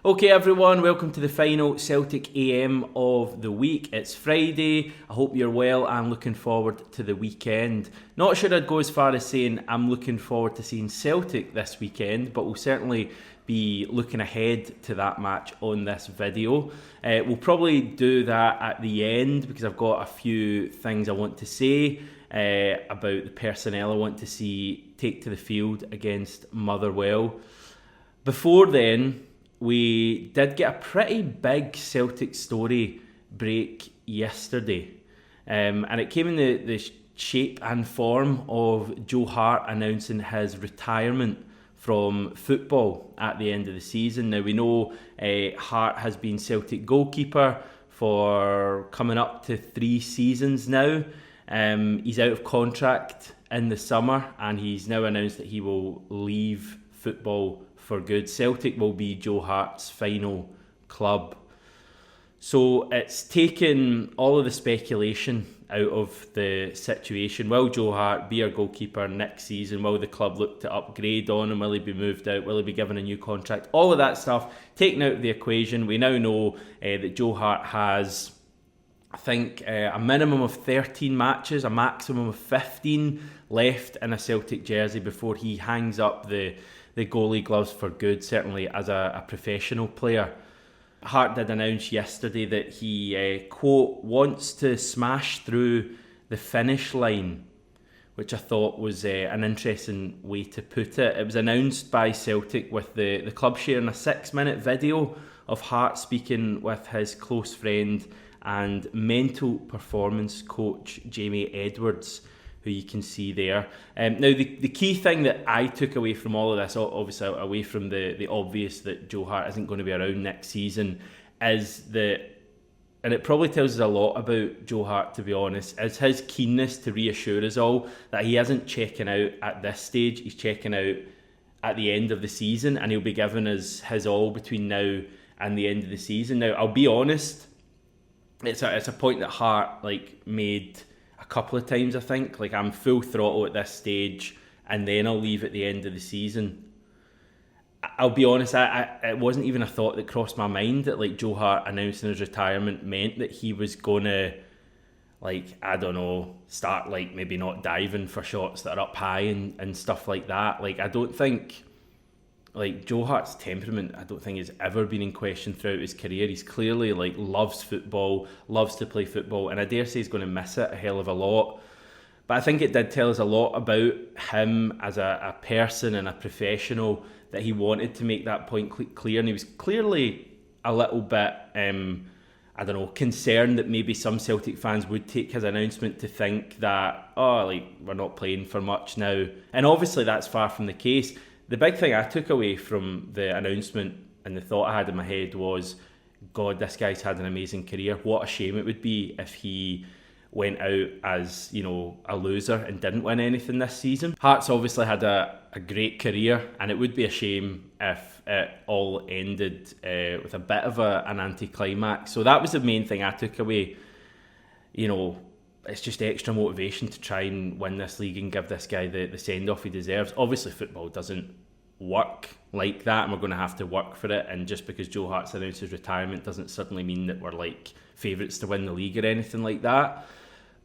Okay everyone, welcome to the final Celtic AM of the week. It's Friday, I hope you're well. I'm looking forward to the weekend. Not sure I'd go as far as saying I'm looking forward to seeing Celtic this weekend, but we'll certainly be looking ahead to that match on this video. We'll probably do that at the end because I've got a few things I want to say about the personnel I want to see take to the field against Motherwell. Before then, we did get a pretty big Celtic story break yesterday, and it came in the shape and form of Joe Hart announcing his retirement from football at the end of the season. Now we know Hart has been Celtic goalkeeper for coming up to 3 seasons now. He's out of contract in the summer and he's now announced that he will leave football for good. Celtic will be Joe Hart's final club. So it's taken all of the speculation out of the situation. Will Joe Hart be our goalkeeper next season? Will the club look to upgrade on him? Will he be moved out? Will he be given a new contract? All of that stuff taken out of the equation. We now know that Joe Hart has, I think, a minimum of 13 matches, a maximum of 15 left in a Celtic jersey before he hangs up the goalie gloves for good, certainly as a professional player. Hart did announce yesterday that he, quote, wants to smash through the finish line, which I thought was an interesting way to put it. It was announced by Celtic with the club sharing a 6-minute video of Hart speaking with his close friend and mental performance coach Jamie Edwards, who you can see there. Now, the key thing that I took away from all of this, obviously away from the obvious that Joe Hart isn't going to be around next season, is that, and it probably tells us a lot about Joe Hart, to be honest, is his keenness to reassure us all that he isn't checking out at this stage. He's checking out at the end of the season, and he'll be giving us his all between now and the end of the season. Now, I'll be honest, it's a point that Hart made a couple of times, I think. I'm full throttle at this stage and then I'll leave at the end of the season. I'll be honest, it wasn't even a thought that crossed my mind that Joe Hart announcing his retirement meant that he was gonna start maybe not diving for shots that are up high and stuff like that. I don't think Joe Hart's temperament, I don't think has ever been in question throughout his career. He's clearly loves football, loves to play football, and I dare say he's going to miss it a hell of a lot. But I think it did tell us a lot about him as a person and a professional, that he wanted to make that point clear, and he was clearly a little bit, concerned that maybe some Celtic fans would take his announcement to think that, we're not playing for much now. And obviously that's far from the case. The big thing I took away from the announcement and the thought I had in my head was, God, this guy's had an amazing career. What a shame it would be if he went out as, a loser and didn't win anything this season. Hart's obviously had a great career, and it would be a shame if it all ended with a bit of an anticlimax. So that was the main thing I took away. It's just extra motivation to try and win this league and give this guy the send-off he deserves. Obviously, football doesn't work like that, and we're going to have to work for it. And just because Joe Hart's announced his retirement doesn't suddenly mean that we're favourites to win the league or anything like that.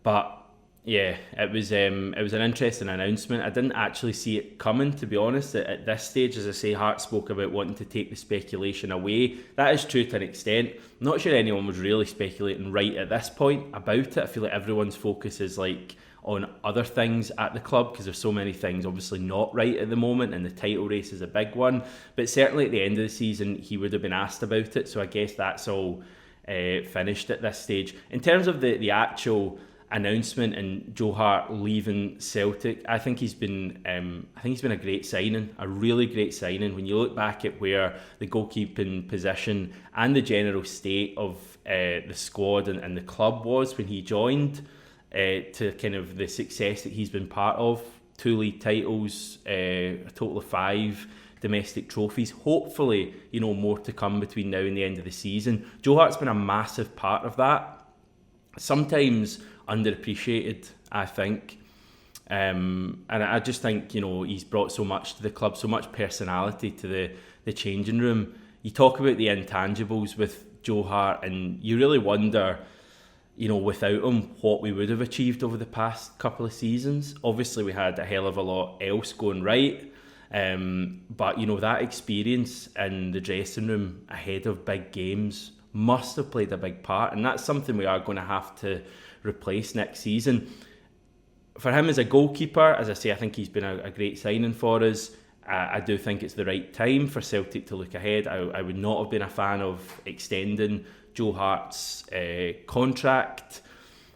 But yeah, it was an interesting announcement. I didn't actually see it coming, to be honest. At this stage, as I say, Hart spoke about wanting to take the speculation away. That is true to an extent. I'm not sure anyone was really speculating right at this point about it. I feel like everyone's focus is on other things at the club because there's so many things obviously not right at the moment, and the title race is a big one. But certainly at the end of the season, he would have been asked about it. So I guess that's all finished at this stage. In terms of the actual announcement and Joe Hart leaving Celtic, I think he's been a great signing, a really great signing. When you look back at where the goalkeeping position and the general state of the squad and the club was when he joined, to kind of the success that he's been part of, 2 league titles, a total of 5 domestic trophies, hopefully more to come between now and the end of the season. Joe Hart's been a massive part of that, sometimes underappreciated, I think, and I just think he's brought so much to the club, so much personality to the changing room. you talk about the intangibles with Joe Hart, and you really wonder, without him, what we would have achieved over the past couple of seasons. Obviously, we had a hell of a lot else going right, but that experience in the dressing room ahead of big games must have played a big part, and that's something we are going to have to replace next season. For him as a goalkeeper, as I say, I think he's been a great signing for us. I do think it's the right time for Celtic to look ahead. I would not have been a fan of extending Joe Hart's contract.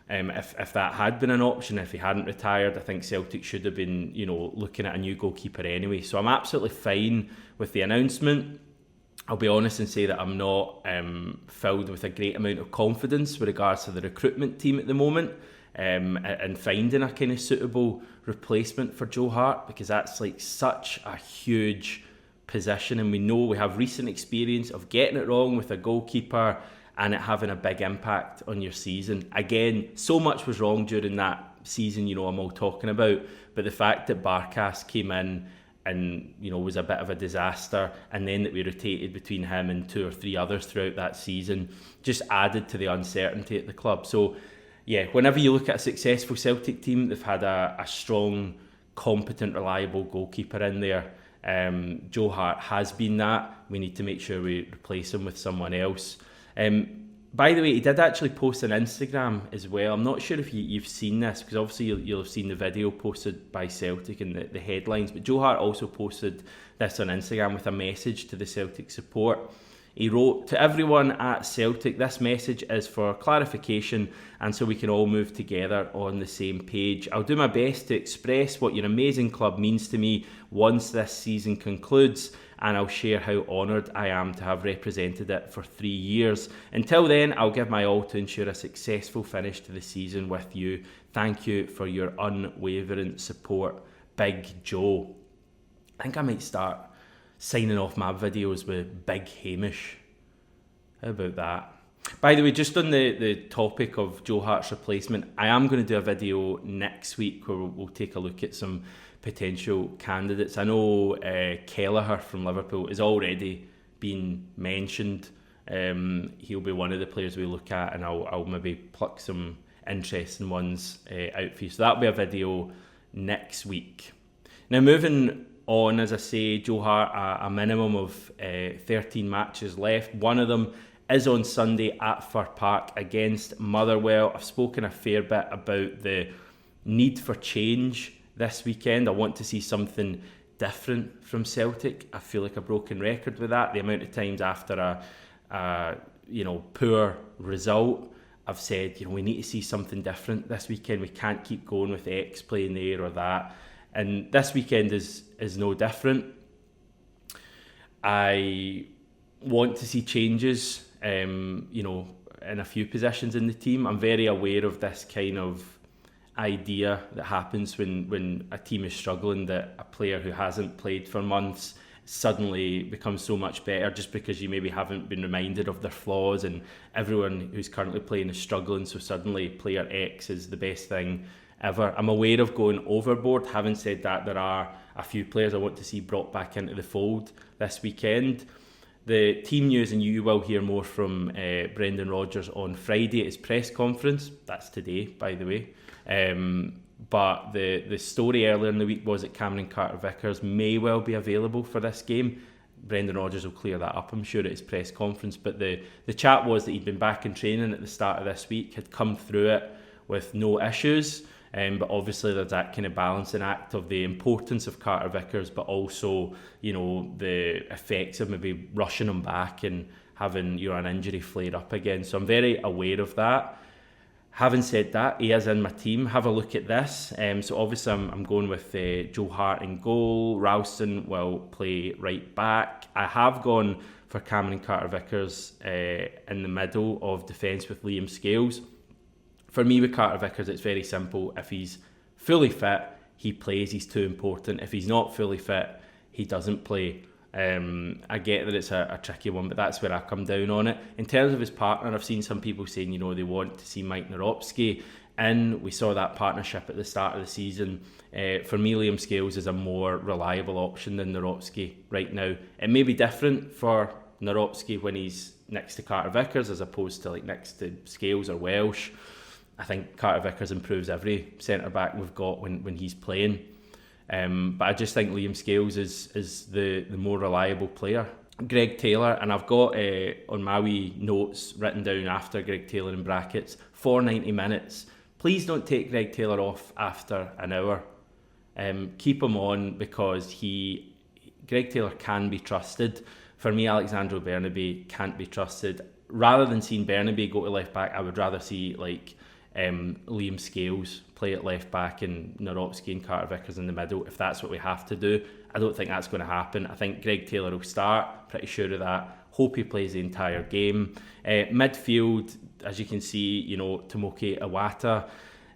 If that had been an option, if he hadn't retired, I think Celtic should have been, looking at a new goalkeeper anyway. So I'm absolutely fine with the announcement. I'll be honest and say that I'm not filled with a great amount of confidence with regards to the recruitment team at the moment, and finding a kind of suitable replacement for Joe Hart, because that's like such a huge position, and we know we have recent experience of getting it wrong with a goalkeeper and it having a big impact on your season. Again, so much was wrong during that season, I'm all talking about, but the fact that Barkas came in and was a bit of a disaster, and then that we rotated between him and 2 or 3 others throughout that season just added to the uncertainty at the club. So yeah, whenever you look at a successful Celtic team, they've had a strong, competent, reliable goalkeeper in there. Joe Hart has been that. We need to make sure we replace him with someone else. By the way, he did actually post on Instagram as well. I'm not sure if you've seen this, because obviously you'll have seen the video posted by Celtic and the headlines, but Joe Hart also posted this on Instagram with a message to the Celtic support. He wrote, "To everyone at Celtic, this message is for clarification and so we can all move together on the same page. I'll do my best to express what your amazing club means to me once this season concludes, and I'll share how honoured I am to have represented it for 3 years. Until then, I'll give my all to ensure a successful finish to the season with you. Thank you for your unwavering support. Big Joe." I think I might start signing off my videos with Big Hamish. How about that? By the way, just on the topic of Joe Hart's replacement, I am going to do a video next week where we'll take a look at some potential candidates. I know Kelleher from Liverpool is already been mentioned. He'll be one of the players we look at, and I'll maybe pluck some interesting ones out for you. So that'll be a video next week. Now, moving on, as I say, Joe Hart, a minimum of 13 matches left. One of them is on Sunday at Fir Park against Motherwell. I've spoken a fair bit about the need for change this weekend. I want to see something different from Celtic. I feel like a broken record with that. The amount of times after a poor result, I've said, we need to see something different this weekend. We can't keep going with X playing there or that. And this weekend is no different. I want to see changes, in a few positions in the team. I'm very aware of this kind of idea that happens when a team is struggling, that a player who hasn't played for months suddenly becomes so much better just because you maybe haven't been reminded of their flaws, and everyone who's currently playing is struggling, so suddenly player X is the best thing ever. I'm aware of going overboard. Having said that, there are a few players I want to see brought back into the fold this weekend. The team news, and you will hear more from Brendan Rodgers on Friday at his press conference. That's today, by the way. But the story earlier in the week was that Cameron Carter-Vickers may well be available for this game. Brendan Rodgers will clear that up, I'm sure, at his press conference. But the chat was that he'd been back in training at the start of this week, had come through it with no issues. But obviously there's that kind of balancing act of the importance of Carter-Vickers, but also, the effects of maybe rushing him back and having an injury flare up again. So I'm very aware of that. Having said that, he is in my team. Have a look at this. So obviously I'm going with Joe Hart in goal. Ralston will play right back. I have gone for Cameron Carter-Vickers in the middle of defence with Liam Scales. For me, with Carter-Vickers, it's very simple. If he's fully fit, he plays. He's too important. If he's not fully fit, he doesn't play. I get that it's a tricky one, but that's where I come down on it. In terms of his partner, I've seen some people saying, they want to see Mike Naropski in. We saw that partnership at the start of the season. For me, Liam Scales is a more reliable option than Naropski right now. It may be different for Naropski when he's next to Carter Vickers as opposed to like next to Scales or Welsh. I think Carter Vickers improves every centre-back we've got when he's playing. But I just think Liam Scales is the more reliable player. Greg Taylor, and I've got on my wee notes written down after Greg Taylor in brackets, for 90 minutes. Please don't take Greg Taylor off after an hour. Keep him on because Greg Taylor can be trusted. For me, Alexandro Bernabe can't be trusted. Rather than seeing Bernabe go to left back, I would rather see like Liam Scales play at left back and Naropski and Carter Vickers in the middle if that's what we have to do. I don't think that's going to happen. I think Greg Taylor will start, pretty sure of that. Hope he plays the entire game. Midfield, as you can see, Tomoki Iwata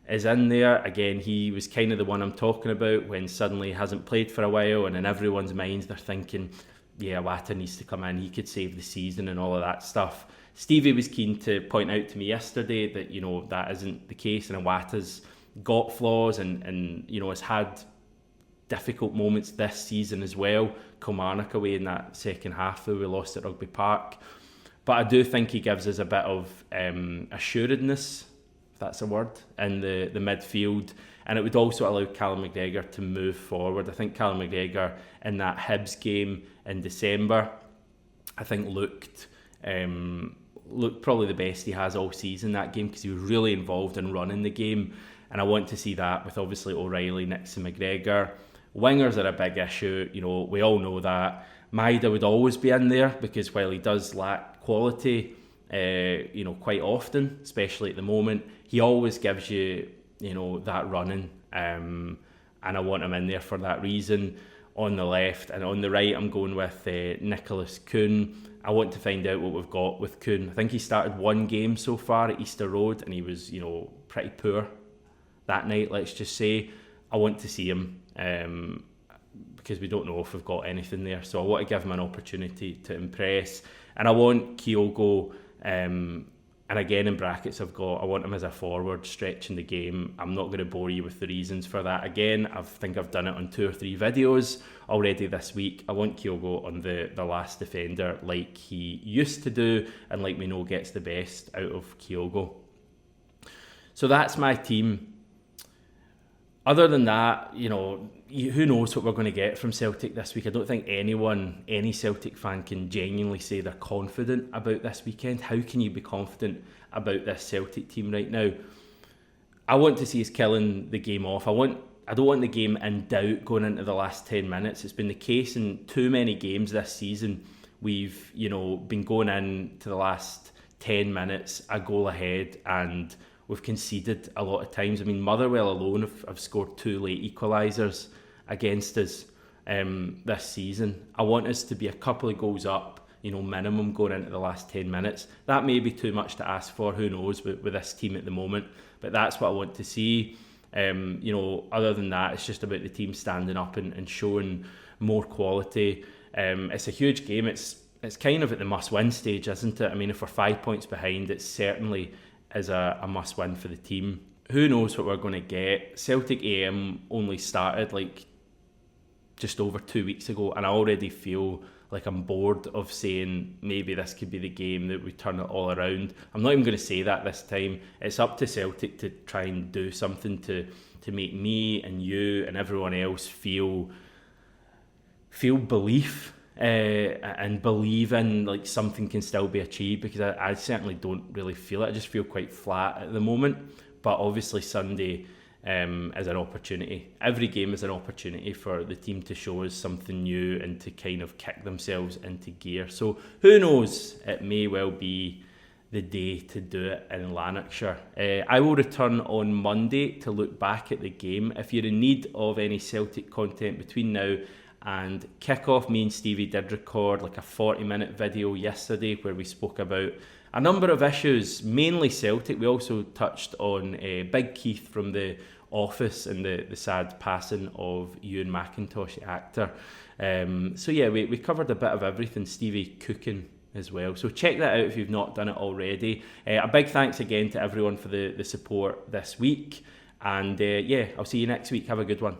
is in there. Again, he was kind of the one I'm talking about when suddenly he hasn't played for a while and in everyone's minds they're thinking, yeah, Iwata needs to come in, he could save the season and all of that stuff. Stevie was keen to point out to me yesterday that, that isn't the case, and Iwata's got flaws and has had difficult moments this season as well. Kilmarnock away in that second half though we lost at Rugby Park. But I do think he gives us a bit of assuredness, if that's a word, in the midfield. And it would also allow Callum McGregor to move forward. I think Callum McGregor in that Hibs game in December, I think looked probably the best he has all season that game because he was really involved in running the game. And I want to see that with obviously O'Reilly next to McGregor. Wingers are a big issue, we all know that. Maida would always be in there because while he does lack quality, quite often, especially at the moment, he always gives you, that running. And I want him in there for that reason. On the left and on the right, I'm going with Nicholas Kuhn. I want to find out what we've got with Kuhn. I think he started one game so far at Easter Road and he was, pretty poor that night, let's just say. I want to see him because we don't know if we've got anything there. So I want to give him an opportunity to impress. And I want Kyogo, and again in brackets I want him as a forward, stretching the game. I'm not going to bore you with the reasons for that. Again, I think I've done it on 2 or 3 videos already this week. I want Kyogo on the last defender like he used to do and like we know gets the best out of Kyogo. So that's my team. Other than that, who knows what we're going to get from Celtic this week. I don't think any Celtic fan can genuinely say they're confident about this weekend. How can you be confident about this Celtic team right now? I want to see us killing the game off. I don't want the game in doubt going into the last 10 minutes. It's been the case in too many games this season. We've, been going in to the last 10 minutes, a goal ahead, and we've conceded a lot of times. I mean, Motherwell alone have scored 2 late equalisers against us this season. I want us to be a couple of goals up, minimum going into the last 10 minutes. That may be too much to ask for, who knows, with this team at the moment. But that's what I want to see. Other than that, it's just about the team standing up and showing more quality. It's a huge game. It's kind of at the must-win stage, isn't it? I mean, if we're 5 points behind, it certainly is a must-win for the team. Who knows what we're going to get? Celtic AM only started just over 2 weeks ago, and I already feel like I'm bored of saying maybe this could be the game that we turn it all around. I'm not even going to say that this time. It's up to Celtic to try and do something to make me and you and everyone else feel belief and believe in something can still be achieved, because I certainly don't really feel it. I just feel quite flat at the moment. But obviously Sunday is an opportunity. Every game is an opportunity for the team to show us something new and to kind of kick themselves into gear. So who knows, it may well be the day to do it in Lanarkshire. I will return on Monday to look back at the game. If you're in need of any Celtic content between now and kick-off, me and Stevie did record a 40-minute video yesterday where we spoke about a number of issues, mainly Celtic. We also touched on Big Keith from The Office and the sad passing of Ewan McIntosh, the actor. We covered a bit of everything, Stevie cooking as well. So check that out if you've not done it already. A big thanks again to everyone for the support this week. And I'll see you next week. Have a good one.